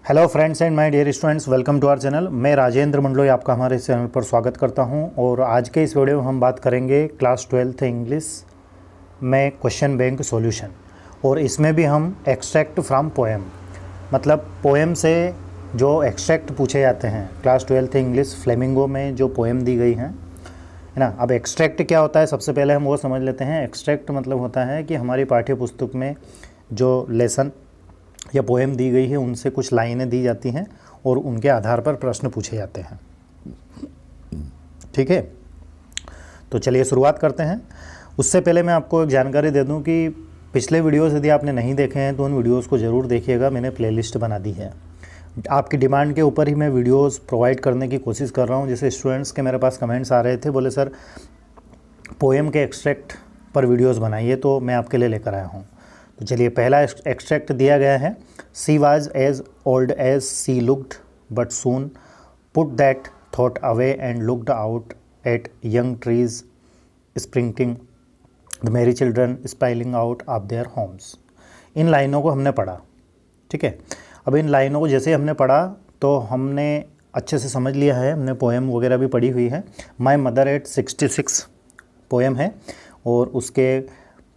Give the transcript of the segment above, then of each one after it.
Hello friends and my dear students, welcome to our channel. मैं राजेंद्र मंडलोई आपका हमारे इस चैनल पर स्वागत करता हूं और आज के इस वीडियो में हम बात करेंगे क्लास 12th इंग्लिश में क्वेश्चन बैंक सॉल्यूशन। और इसमें भी हम एक्सट्रैक्ट फ्रॉम पोएम, मतलब पोएम से जो एक्सट्रैक्ट पूछे जाते हैं। क्लास 12th इंग्लिश फ्लेमिंगो में जो पोएम दी गई हैं, है ना। अब एक्सट्रैक्ट क्या होता है, सबसे पहले हम वो समझ लेते हैं। एक्सट्रैक्ट मतलब होता है कि हमारी पाठ्य पुस्तक में जो लेसन या पोएम दी गई है उनसे कुछ लाइनें दी जाती हैं और उनके आधार पर प्रश्न पूछे जाते हैं। ठीक है, तो चलिए शुरुआत करते हैं। उससे पहले मैं आपको एक जानकारी दे दूं कि पिछले वीडियोस यदि आपने नहीं देखे हैं तो उन वीडियोस को ज़रूर देखिएगा। मैंने प्लेलिस्ट बना दी है, आपकी डिमांड के ऊपर ही मैं वीडियोस प्रोवाइड करने की कोशिश कर रहा हूं। जैसे स्टूडेंट्स के मेरे पास कमेंट्स आ रहे थे, बोले सर पोएम के एक्सट्रैक्ट पर वीडियोस बनाइए, तो मैं आपके लिए लेकर आया हूँ। तो चलिए, पहला एक्सट्रैक्ट दिया गया है। She was as old as she looked but soon put that thought away and looked out at young trees sprinting the merry children spilling out of their homes. इन लाइनों को हमने पढ़ा, ठीक है। अब इन लाइनों को जैसे हमने पढ़ा तो हमने अच्छे से समझ लिया है, हमने पोएम वगैरह भी पढ़ी हुई है। माई मदर एट 66 पोएम है और उसके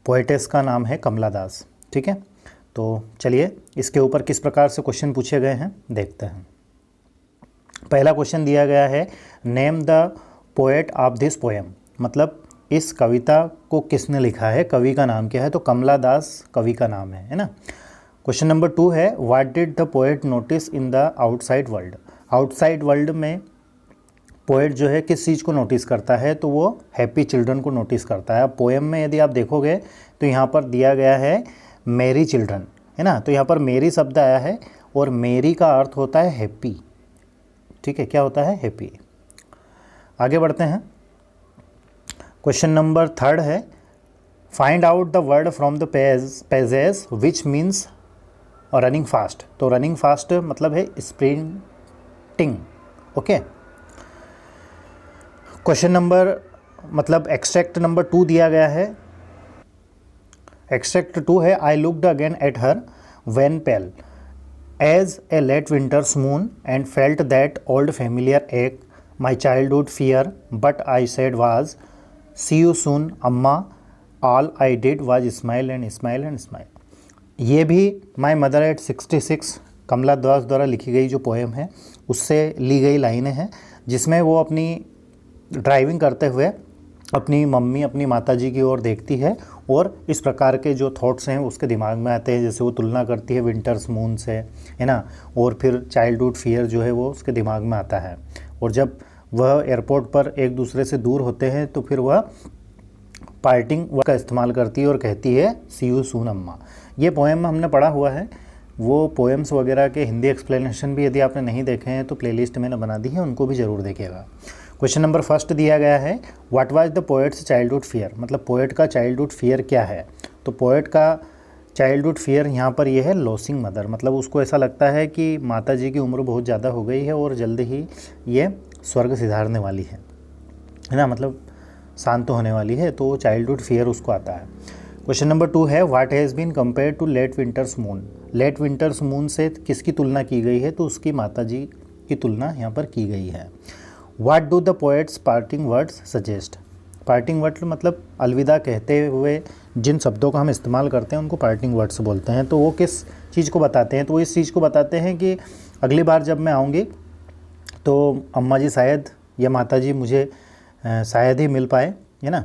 पोएटेस का नाम है कमला दास, ठीक है। तो चलिए, इसके ऊपर किस प्रकार से क्वेश्चन पूछे गए हैं देखते हैं। पहला क्वेश्चन दिया गया है, name the poet of this poem, मतलब इस कविता को किसने लिखा है, कवि का नाम क्या है। तो कमला दास कवि का नाम है ना। क्वेश्चन नंबर 2 है, what did the poet notice in the outside world. Outside world में पोएट जो है किस चीज़ को नोटिस करता है, तो वो हैप्पी चिल्ड्रन को नोटिस करता है। अब पोएम में यदि आप देखोगे तो यहाँ पर दिया गया है मेरी चिल्ड्रन, है ना। तो यहाँ पर मेरी शब्द आया है और मेरी का अर्थ होता है हैप्पी, ठीक है। क्या होता है, हैप्पी। आगे बढ़ते हैं। क्वेश्चन नंबर 3 है, find out the word from the pages which means running fast. तो रनिंग फास्ट मतलब है स्प्रिंटिंग, ओके। क्वेश्चन नंबर मतलब एक्सट्रैक्ट नंबर 2 दिया गया है। एक्सट्रैक्ट 2 है, I looked again at her wan pale as a late winter's moon and felt that old familiar ache my childhood fear but I said was see you soon Amma all I did was smile and smile and smile. ये भी my mother eight 66 कमला दास द्वारा लिखी गई जो poem है उससे ली गई लाइनें हैं, जिसमें वो अपनी ड्राइविंग करते हुए अपनी मम्मी अपनी माताजी की ओर देखती है और इस प्रकार के जो थॉट्स हैं उसके दिमाग में आते हैं। जैसे वो तुलना करती है विंटर्स मून से, है ना, और फिर चाइल्डहुड फियर जो है वो उसके दिमाग में आता है। और जब वह एयरपोर्ट पर एक दूसरे से दूर होते हैं तो फिर वह पार्टिंग का इस्तेमाल करती है और कहती है सी यू सून अम्मा। ये पोएम हमने पढ़ा हुआ है। वो पोएम्स वगैरह के हिंदी एक्सप्लेनेशन भी यदि आपने नहीं देखे हैं तो प्लेलिस्ट मैंने बना दी है, उनको भी ज़रूर देखिएगा। क्वेश्चन नंबर 1 दिया गया है, what was the poets childhood fear, मतलब पोएट का चाइल्डहुड फियर क्या है। तो पोएट का चाइल्डहुड फियर यहाँ पर ये है लॉसिंग मदर, मतलब उसको ऐसा लगता है कि माता जी की उम्र बहुत ज़्यादा हो गई है और जल्द ही ये स्वर्ग सिधारने वाली है ना, मतलब शांत होने वाली है, तो चाइल्डहुड फियर उसको आता है। क्वेश्चन नंबर 2 है, what has been compare to late winter's moon. Late winter's moon से किसकी तुलना की गई है, तो उसकी माता जी की तुलना यहाँ पर की गई है। What do the poet's parting words suggest. Parting word मतलब अलविदा कहते हुए जिन शब्दों का हम इस्तेमाल करते हैं उनको पार्टिंग वर्ड्स बोलते हैं। तो वो किस चीज़ को बताते हैं, तो वो इस चीज़ को बताते हैं कि अगली बार जब मैं आऊँगी तो अम्मा जी शायद या माता जी मुझे शायद ही मिल पाए, है ना।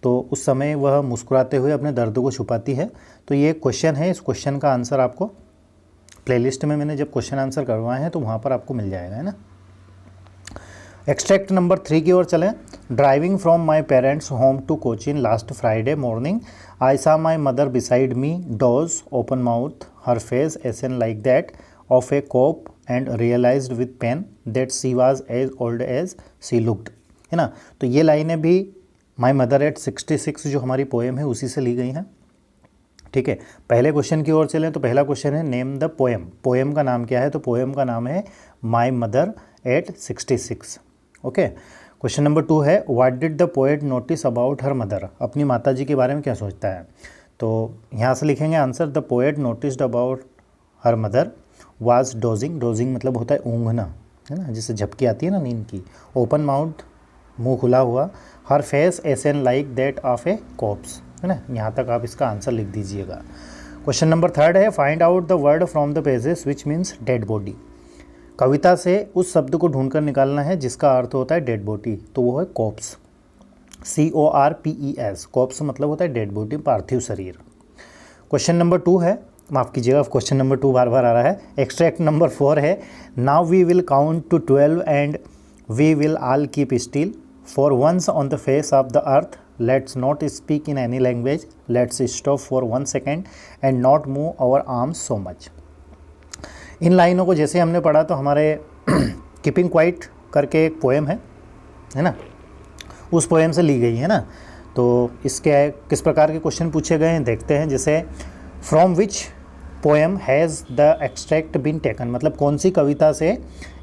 तो उस समय वह मुस्कुराते हुए अपने दर्द को छुपाती है। तो ये क्वेश्चन है, इस क्वेश्चन का आंसर आपको प्लेलिस्ट में मैंने जब क्वेश्चन आंसर करवाए हैं तो वहाँ पर आपको मिल जाएगा, है ना। एक्सट्रैक्ट नंबर 3 की ओर चलें। Driving from my parents home to Cochin last Friday morning I saw my mother beside me doze open mouth her face ashen like that of a corpse and realised with pain that she was as old as she looked, है ना। तो ये लाइनें भी my mother eight 66 जो हमारी poem है उसी से ली गई हैं, ठीक है। पहले क्वेश्चन की ओर चलें तो पहला क्वेश्चन है, नेम द पोएम। पोएम का नाम क्या है, तो पोएम का नाम है my mother eight 66, okay. Question number 2 है, what did the poet notice about her mother. अपनी माता जी के बारे में क्या सोचता है। तो यहाँ से लिखेंगे answer, the poet noticed about her mother was dosing, dosing मतलब होता है ऊँघना, है ना, जिससे झपकी आती है ना नींद की। ओपन माउथ, मुंह खुला हुआ। Her face ashen like that of a corpse, है ना। यहाँ तक आप इसका आंसर लिख दीजिएगा। क्वेश्चन नंबर 3 है, find out the word from the pages which means dead body. कविता से उस शब्द को ढूंढकर निकालना है जिसका अर्थ होता है डेड बॉडी, तो वो है कॉप्स, CORPES। कॉप्स मतलब होता है डेड बॉडी, पार्थिव शरीर। क्वेश्चन नंबर 2 है, माफ़ कीजिएगा क्वेश्चन नंबर 2 बार बार आ रहा है। एक्सट्रैक्ट नंबर 4 है, now we will count to 12 and we will all keep still for once on the face of the earth, let's not speak in any language, let's stop for 1 second and not move our arms so much. इन लाइनों को जैसे हमने पढ़ा तो हमारे keeping quiet करके एक पोएम है ना, उस पोएम से ली गई है ना। तो इसके किस प्रकार के क्वेश्चन पूछे गए हैं देखते हैं। जैसे from which poem has the extract been taken, मतलब कौन सी कविता से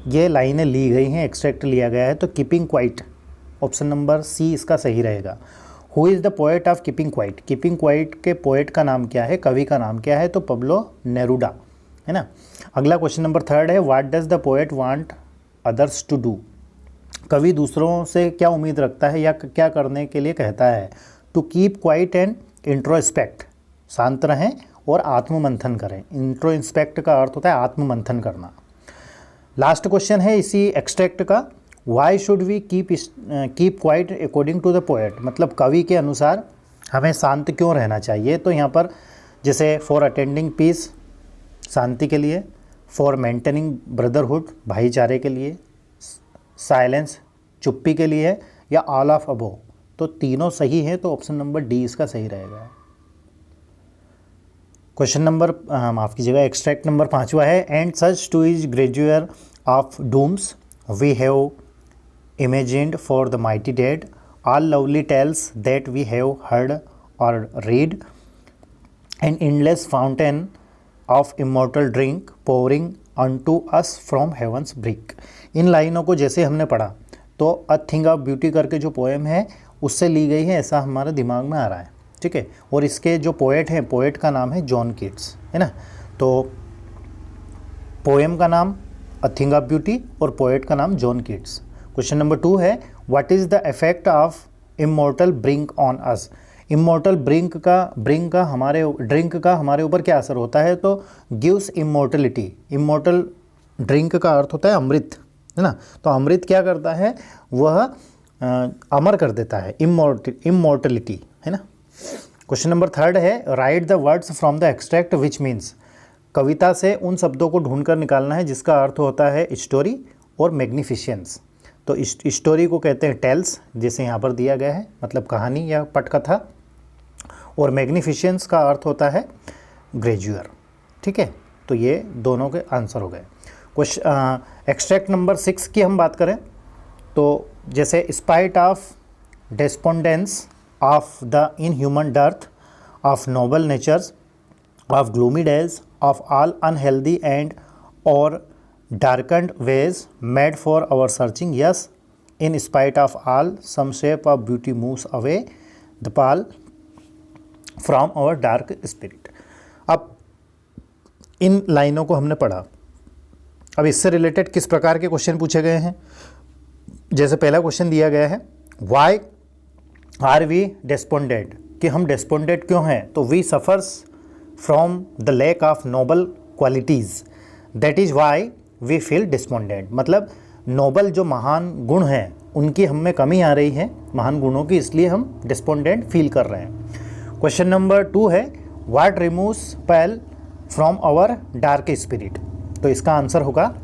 ये लाइनें ली गई हैं, एक्सट्रैक्ट लिया गया है। तो keeping quiet, option number C इसका सही रहेगा। Who is the poet of keeping quiet, keeping quiet के पोएट का नाम क्या है, कवि का नाम क्या है, तो पब्लो नेरुडा, है ना। अगला क्वेश्चन नंबर 3 है, what does the poet want others to do. कवि दूसरों से क्या उम्मीद रखता है या क्या करने के लिए कहता है। To keep quiet and introspect, शांत रहें और आत्ममंथन करें। इंट्रोस्पेक्ट का अर्थ होता है आत्ममंथन करना। लास्ट क्वेश्चन है इसी एक्सट्रैक्ट का, why should we keep quiet according to the poet, मतलब कवि के अनुसार हमें शांत क्यों रहना चाहिए। तो यहाँ पर जैसे फॉर अटेंडिंग पीस, शांति के लिए, फॉर मेंटेनिंग ब्रदरहुड, भाईचारे के लिए, साइलेंस, चुप्पी के लिए, या ऑल ऑफ अबो। तो तीनों सही है, तो ऑप्शन नंबर डी इसका सही रहेगा। क्वेश्चन नंबर माफ़ कीजिएगा एक्सट्रैक्ट नंबर 5वां है, and such too is grandeur of dooms we have imagined for the mighty dead, all lovely tales that we have heard or read, an endless fountain of immortal drink pouring unto us from heaven's brink। इन लाइनों को जैसे हमने पढ़ा तो अ thing of beauty करके जो poem है उससे ली गई है, ऐसा हमारे दिमाग में आ रहा है, ठीक है। और इसके जो पोएट हैं, पोएट का नाम है जॉन कीट्स, है ना। तो पोएम का नाम अ थिंग ऑफ ब्यूटी और पोएट का नाम जॉन कीट्स। क्वेश्चन नंबर 2 है, what is the effect of immortal drink on us. Immortal drink का हमारे ऊपर क्या असर होता है, तो गिव्स इमोर्टलिटी। इमोर्टल ड्रिंक का अर्थ होता है अमृत, है ना। तो अमृत क्या करता है, वह अमर कर देता है, इमोर्टलिटी, है ना। क्वेश्चन नंबर 3 है, write the words from the extract which means. कविता से उन शब्दों को ढूंढकर निकालना है जिसका अर्थ होता है स्टोरी और मैग्निफिशेंस। तो स्टोरी को कहते हैं टेल्स, जैसे यहाँ पर दिया गया है, मतलब कहानी या पटकथा, और मैग्निफिशेंस का अर्थ होता है ग्रेजुअर, ठीक है। तो ये दोनों के आंसर हो गए। एक्सट्रैक्ट नंबर 6 की हम बात करें तो जैसे spite of despondence of the inhuman dearth of noble natures of gloomy days of all unhealthy and o'er darkened ways made for our searching, yes, in spite of all some shape of beauty moves away the pall from our dark spirit। अब इन लाइनों को हमने पढ़ा, अब इससे related किस प्रकार के क्वेश्चन पूछे गए हैं। जैसे पहला क्वेश्चन दिया गया है, वाई आर वी डेस्पोंडेड, कि हम डेस्पोंडेड क्यों हैं। तो we suffers from the lack of noble qualities, that is why we feel despondent, मतलब नोबल जो महान गुण हैं उनकी हम में कमी आ रही है, महान गुणों की, इसलिए हम डिस्पोंडेंट फील कर रहे हैं। क्वेश्चन नंबर 2 है, what removes pall from our dark spirit. तो इसका आंसर होगा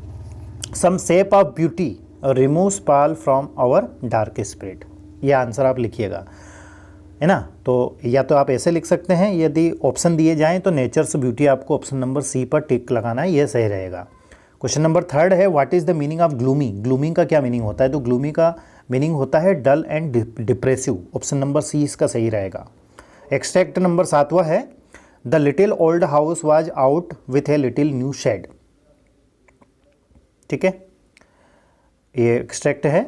some shape of beauty removes pall from our dark spirit. ये आंसर आप लिखिएगा, है ना। तो या तो आप ऐसे लिख सकते हैं, यदि ऑप्शन दिए जाएँ तो नेचर्स ब्यूटी आपको ऑप्शन नंबर सी पर टिक लगाना है, ये सही रहेगा। क्वेश्चन नंबर 3 है, what is the meaning of gloomy. Gloomy का क्या मीनिंग होता है, तो ग्लूमी का मीनिंग होता है dull and depressive, option number C इसका सही रहेगा। एक्सट्रैक्ट नंबर 7वां है, the little old house was out with a little new shed, ठीक है। ये एक्सट्रैक्ट है,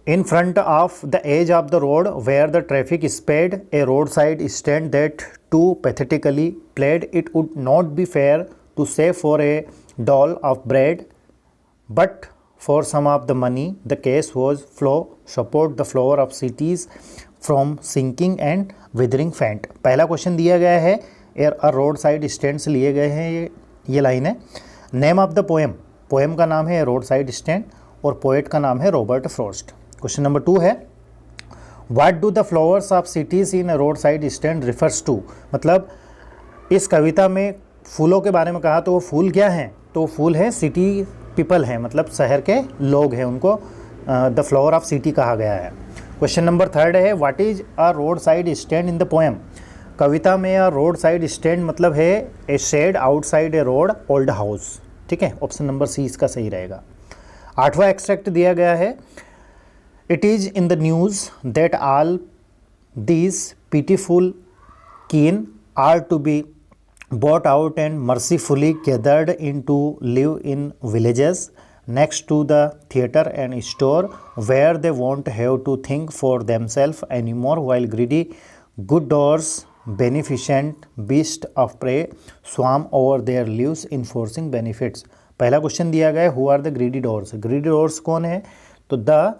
in front of the edge of the road where the traffic sped a roadside stand that too pathetically pled, it would not be fair to save for a doll of bread, but for some of the money. The case was flow support the floor of cities from sinking and withering faint. पहला question दिया गया है roadside stand से लिए गए हैं ये line है. Name of the poem, poem का नाम है रोड साइड स्टैंड और पोएट का नाम है रॉबर्ट फ्रॉस्ट. क्वेश्चन नंबर 2 है what do the flowers of cities in roadside stand refers to. मतलब इस कविता में फूलों के बारे में कहा तो वो फूल क्या हैं, तो वो फूल है सिटी पीपल हैं, मतलब शहर के लोग हैं, उनको द फ्लावर ऑफ सिटी कहा गया है. क्वेश्चन नंबर 3 है what is a roadside stand in the poem. कविता में अ रोड साइड स्टैंड मतलब है a shed outside a road old house. ठीक है, ऑप्शन नंबर सी इसका सही रहेगा. 8वां एक्सट्रैक्ट दिया गया है it is in the news that all these pitiful kin are to be bought out and mercifully gathered in to live in villages next to the theater and store where they won't have to think for themselves anymore while greedy good doors beneficent beast of prey swarm over their lives enforcing benefits. पहला question दिया गया है who are the greedy doers. Greedy doers कौन है, तो the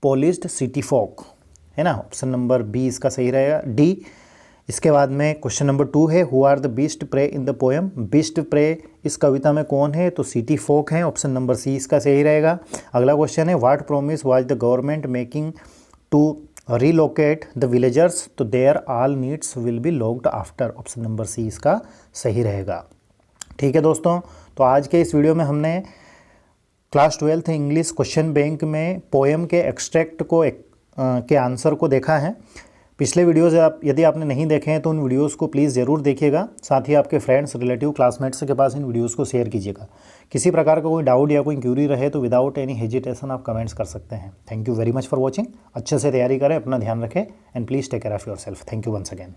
polished city folk है ना, option number B इसका सही रहेगा. डी. इसके बाद में क्वेश्चन नंबर 2 है who are the beast prey in the poem. Beast prey इस कविता में कौन है, तो सिटी फोक है, ऑप्शन नंबर सी इसका सही रहेगा. अगला क्वेश्चन है what promise was the government making to relocate the villagers, तो their all needs will be looked after, option number C इसका सही रहेगा. ठीक है दोस्तों, तो आज के इस वीडियो में हमने class 12th English question bank में पोएम के एक्सट्रैक्ट को के आंसर को देखा है. पिछले वीडियोज़ यदि आपने नहीं देखे हैं तो उन वीडियोज़ को प्लीज़ ज़रूर देखिएगा. साथ ही आपके फ्रेंड्स रिलेटिव क्लासमेट्स के पास इन वीडियोज़ को शेयर कीजिएगा. किसी प्रकार का कोई डाउट या कोई क्यूरी रहे तो विदाउट एनी हेजिटेशन आप कमेंट्स कर सकते हैं. Thank you very much for watching. अच्छे से तैयारी करें, अपना ध्यान रखें and please take care of yourself. Thank you once again.